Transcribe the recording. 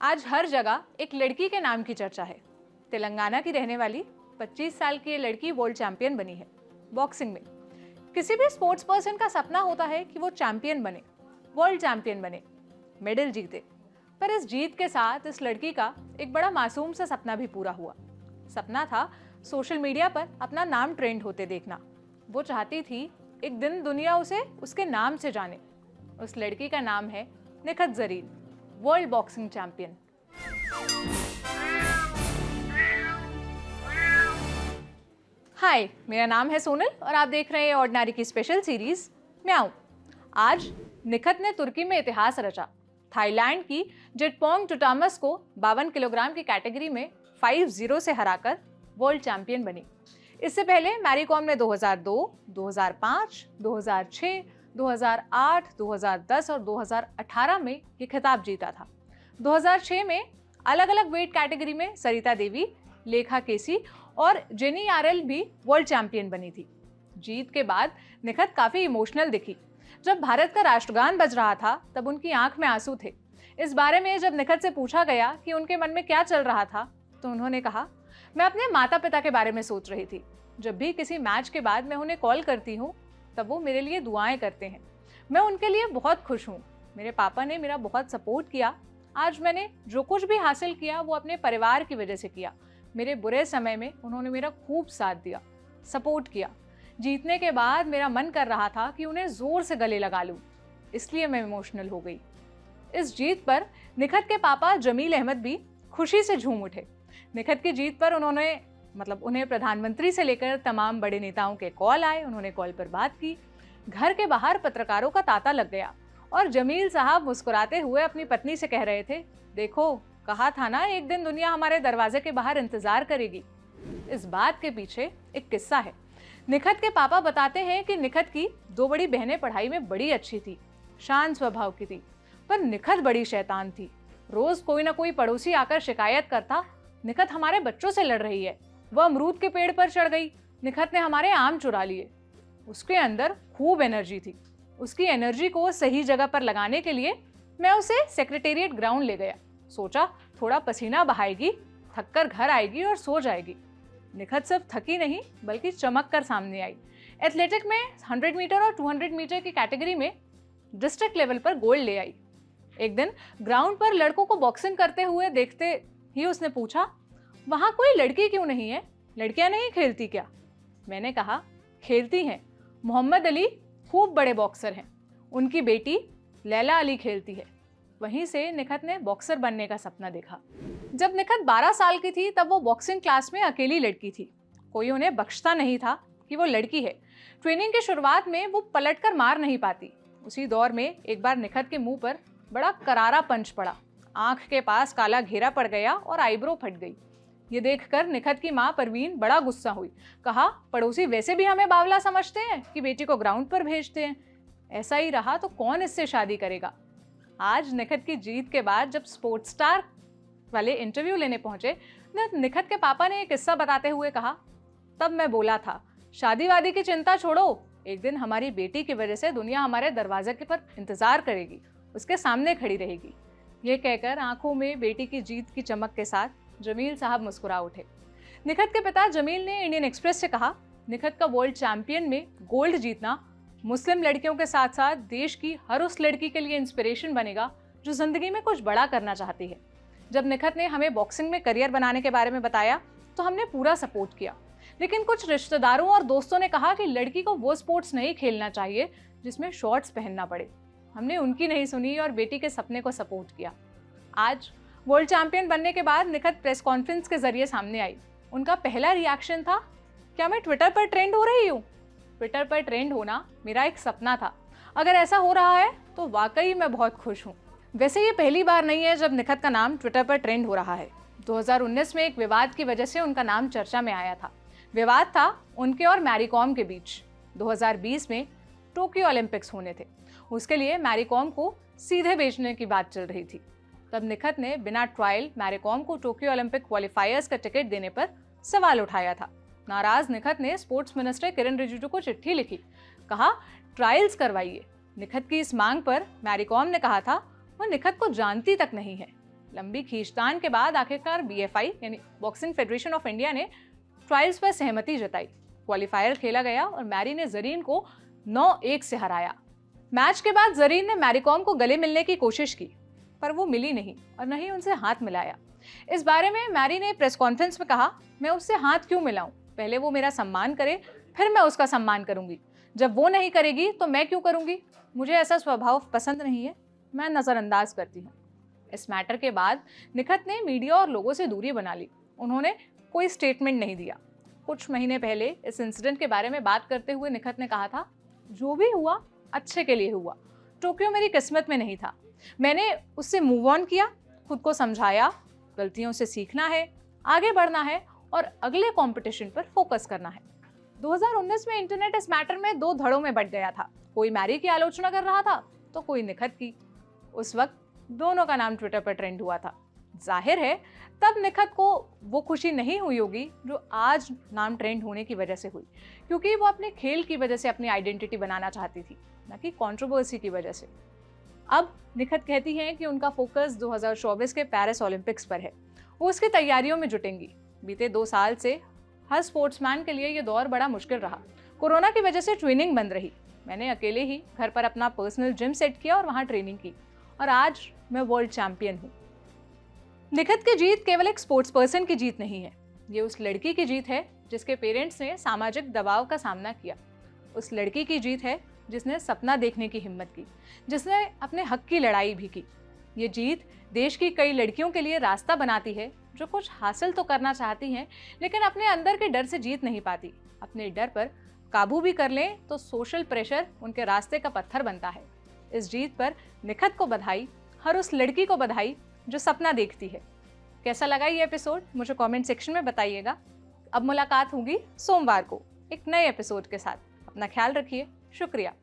आज हर जगह एक लड़की के नाम की चर्चा है। तेलंगाना की रहने वाली 25 साल की ये लड़की वर्ल्ड चैंपियन बनी है बॉक्सिंग में। किसी भी स्पोर्ट्स पर्सन का सपना होता है कि वो चैंपियन बने, वर्ल्ड चैंपियन बने, मेडल जीते। पर इस जीत के साथ इस लड़की का एक बड़ा मासूम सा सपना भी पूरा हुआ। सपना था सोशल मीडिया पर अपना नाम ट्रेंड होते देखना। वो चाहती थी एक दिन दुनिया उसे उसके नाम से जाने। उस लड़की का नाम है Nikhat Zareen, world boxing champion. Hi, मेरा नाम है सोनल और आप देख रहे हैं ऑर्डिनरी की स्पेशल सीरीज म्याऊं। आज निखत ने तुर्की में इतिहास रचा। थाईलैंड की जिटपोंग टुटामस को 52 किलोग्राम की कैटेगरी में 5-0 से हराकर वर्ल्ड चैंपियन बनी। इससे पहले मैरी कॉम ने 2002, 2005, 2006, 2008, 2010 और 2018 में ये खिताब जीता था। 2006 में अलग अलग वेट कैटेगरी में सरिता देवी, लेखा केसी और जेनी आरएल भी वर्ल्ड चैंपियन बनी थी। जीत के बाद निखत काफी इमोशनल दिखी। जब भारत का राष्ट्रगान बज रहा था तब उनकी आंख में आंसू थे। इस बारे में जब निखत से पूछा गया कि उनके मन में क्या चल रहा था तो उन्होंने कहा, मैं अपने माता पिता के बारे में सोच रही थी। जब भी किसी मैच के बाद मैं उन्हें कॉल करती हूँ तब वो मेरे लिए दुआएं करते हैं। मैं उनके लिए बहुत खुश हूँ। मेरे पापा ने मेरा बहुत सपोर्ट किया। आज मैंने जो कुछ भी हासिल किया वो अपने परिवार की वजह से किया। मेरे बुरे समय में उन्होंने मेरा खूब साथ दिया, सपोर्ट किया। जीतने के बाद मेरा मन कर रहा था कि उन्हें जोर से गले लगा लूं, इसलिए मैं इमोशनल हो गई। इस जीत पर निखत के पापा जमील अहमद भी खुशी से झूम उठे। निखत की जीत पर उन्हें प्रधानमंत्री से लेकर तमाम बड़े नेताओं के कॉल आए। उन्होंने कॉल पर बात की। घर के बाहर पत्रकारों का तांता लग गया और जमील साहब मुस्कुराते हुए अपनी पत्नी से कह रहे थे, देखो, कहा था ना एक दिन दुनिया हमारे दरवाजे के बाहर इंतजार करेगी। इस बात के पीछे एक किस्सा है। निखत के पापा बताते हैं कि निखत की 2 बड़ी बहनें पढ़ाई में बड़ी अच्छी थी, शांत स्वभाव की थी, पर निखत बड़ी शैतान थी। रोज कोई ना कोई पड़ोसी आकर शिकायत करता, निखत हमारे बच्चों से लड़ रही है, वह अमरूद के पेड़ पर चढ़ गई, निखत ने हमारे आम चुरा लिए। उसके अंदर खूब एनर्जी थी। उसकी एनर्जी को सही जगह पर लगाने के लिए मैं उसे सेक्रेटेरिएट ग्राउंड ले गया। सोचा थोड़ा पसीना बहाएगी, थककर घर आएगी और सो जाएगी। निखत सिर्फ थकी नहीं बल्कि चमक कर सामने आई। एथलेटिक में 100 मीटर और 200 मीटर की कैटेगरी में डिस्ट्रिक्ट लेवल पर गोल्ड ले आई। एक दिन ग्राउंड पर लड़कों को बॉक्सिंग करते हुए देखते ही उसने पूछा, वहां कोई लड़की क्यों नहीं है? लड़कियां नहीं खेलती क्या? मैंने कहा, खेलती हैं। मोहम्मद अली खूब बड़े बॉक्सर हैं, उनकी बेटी लैला अली खेलती है। वहीं से निखत ने बॉक्सर बनने का सपना देखा। जब निखत 12 साल की थी तब वो बॉक्सिंग क्लास में अकेली लड़की थी। कोई उन्हें बख्शता नहीं था कि वो लड़की है। ट्रेनिंग की शुरुआत में वो पलटकर मार नहीं पाती। उसी दौर में एक बार निखत के मुंह पर बड़ा करारा पंच पड़ा। आंख के पास काला घेरा पड़ गया और आईब्रो फट गई। ये देखकर निखत की माँ परवीन बड़ा गुस्सा हुई। कहा, पड़ोसी वैसे भी हमें बावला समझते हैं कि बेटी को ग्राउंड पर भेजते हैं। ऐसा ही रहा तो कौन इससे शादी करेगा? आज निखत की जीत के बाद जब स्पोर्ट्स स्टार वाले इंटरव्यू लेने पहुंचे, निखत के पापा ने एक किस्सा बताते हुए कहा, तब मैं बोला था, शादी वादी की चिंता छोड़ो, एक दिन हमारी बेटी की वजह से दुनिया हमारे दरवाजे के पर इंतजार करेगी, उसके सामने खड़ी रहेगी। ये कहकर आंखों में बेटी की जीत की चमक के साथ जमील साहब मुस्कुरा उठे। निखत के पिता जमील ने इंडियन एक्सप्रेस से कहा, निखत का वर्ल्ड चैंपियन में गोल्ड जीतना मुस्लिम लड़कियों के साथ साथ देश की हर उस लड़की के लिए इंस्पिरेशन बनेगा जो जिंदगी में कुछ बड़ा करना चाहती है। जब निखत ने हमें बॉक्सिंग में करियर बनाने के बारे में बताया तो हमने पूरा सपोर्ट किया, लेकिन कुछ रिश्तेदारों और दोस्तों ने कहा कि लड़की को वो स्पोर्ट्स नहीं खेलना चाहिए जिसमें शॉर्ट्स पहनना पड़े। हमने उनकी नहीं सुनी और बेटी के सपने को सपोर्ट किया। आज वर्ल्ड चैंपियन बनने के बाद निखत प्रेस कॉन्फ्रेंस के जरिए सामने आई। उनका पहला रिएक्शन था, क्या मैं ट्विटर पर ट्रेंड हो रही हूँ? ट्विटर पर ट्रेंड होना मेरा एक सपना था। अगर ऐसा हो रहा है तो वाकई मैं बहुत खुश हूँ। वैसे ये पहली बार नहीं है जब निखत का नाम ट्विटर पर ट्रेंड हो रहा है। 2019 में एक विवाद की वजह से उनका नाम चर्चा में आया था। विवाद था उनके और मैरी कॉम के बीच। 2020 में टोक्यो ओलंपिक्स होने थे। उसके लिए मैरी कॉम को सीधे भेजने की बात चल रही थी। तब निखत ने बिना ट्रायल मैरी कॉम को टोक्यो ओलंपिक क्वालिफायर्स का टिकट देने पर सवाल उठाया था। नाराज निखत ने स्पोर्ट्स मिनिस्टर किरण रिजिजू को चिट्ठी लिखी। कहा, ट्रायल्स करवाइए। निखत की इस मांग पर मैरी कॉम ने कहा था वो निखत को जानती तक नहीं है, लंबी खींचतान के बाद आखिरकार BFI यानी बॉक्सिंग फेडरेशन ऑफ इंडिया ने ट्रायल्स पर सहमति जताई। क्वालिफायर खेला गया और मैरी ने जरीन को 9-1 से हराया। मैच के बाद जरीन ने मैरी कॉम को गले मिलने की कोशिश की, पर वो मिली नहीं और न ही उनसे हाथ मिलाया। इस बारे में मैरी ने प्रेस कॉन्फ्रेंस में कहा, मैं उससे हाथ क्यों मिलाऊं? पहले वो मेरा सम्मान करे, फिर मैं उसका सम्मान करूंगी। जब वो नहीं करेगी तो मैं क्यों करूंगी? मुझे ऐसा स्वभाव पसंद नहीं है, मैं नजरअंदाज करती हूँ। इस मैटर के बाद निखत ने मीडिया और लोगों से दूरी बना ली। उन्होंने कोई स्टेटमेंट नहीं दिया। कुछ महीने पहले इस इंसिडेंट के बारे में बात करते हुए निखत ने कहा था, जो भी हुआ अच्छे के लिए हुआ। टोक्यो मेरी किस्मत में नहीं था। मैंने उससे मूव ऑन किया, खुद को समझाया, गलतियों से सीखना है, आगे बढ़ना है और अगले कंपटीशन पर फोकस करना है। 2019 में इंटरनेट इस मैटर में 2 धड़ों में बंट गया था। कोई मैरी की आलोचना कर रहा था तो कोई निखत की। उस वक्त दोनों का नाम ट्विटर पर ट्रेंड हुआ था। जाहिर है तब निखत को वो खुशी नहीं हुई होगी जो आज नाम ट्रेंड होने की वजह से हुई, क्योंकि वो अपने खेल की वजह से अपनी आइडेंटिटी बनाना चाहती थी, न कि कंट्रोवर्सी की वजह से। अब निखत कहती हैं कि उनका फोकस 2024 के पेरिस ओलंपिक्स पर है। वो उसकी तैयारियों में जुटेंगी। बीते 2 साल से हर स्पोर्ट्समैन के लिए ये दौर बड़ा मुश्किल रहा। कोरोना की वजह से ट्रेनिंग बंद रही। मैंने अकेले ही घर पर अपना पर्सनल जिम सेट किया और वहाँ ट्रेनिंग की और आज मैं वर्ल्ड चैंपियन हूँ। निखत की जीत केवल एक स्पोर्ट्स पर्सन की जीत नहीं है, ये उस लड़की की जीत है जिसके पेरेंट्स ने सामाजिक दबाव का सामना किया। उस लड़की की जीत है जिसने सपना देखने की हिम्मत की, जिसने अपने हक की लड़ाई भी की। ये जीत देश की कई लड़कियों के लिए रास्ता बनाती है जो कुछ हासिल तो करना चाहती हैं लेकिन अपने अंदर के डर से जीत नहीं पाती। अपने डर पर काबू भी कर लें तो सोशल प्रेशर उनके रास्ते का पत्थर बनता है। इस जीत पर निखत को बधाई, हर उस लड़की को बधाई जो सपना देखती है। कैसा लगा ये एपिसोड मुझे कमेंट सेक्शन में बताइएगा। अब मुलाकात होगी सोमवार को एक नए एपिसोड के साथ। अपना ख्याल रखिए। शुक्रिया।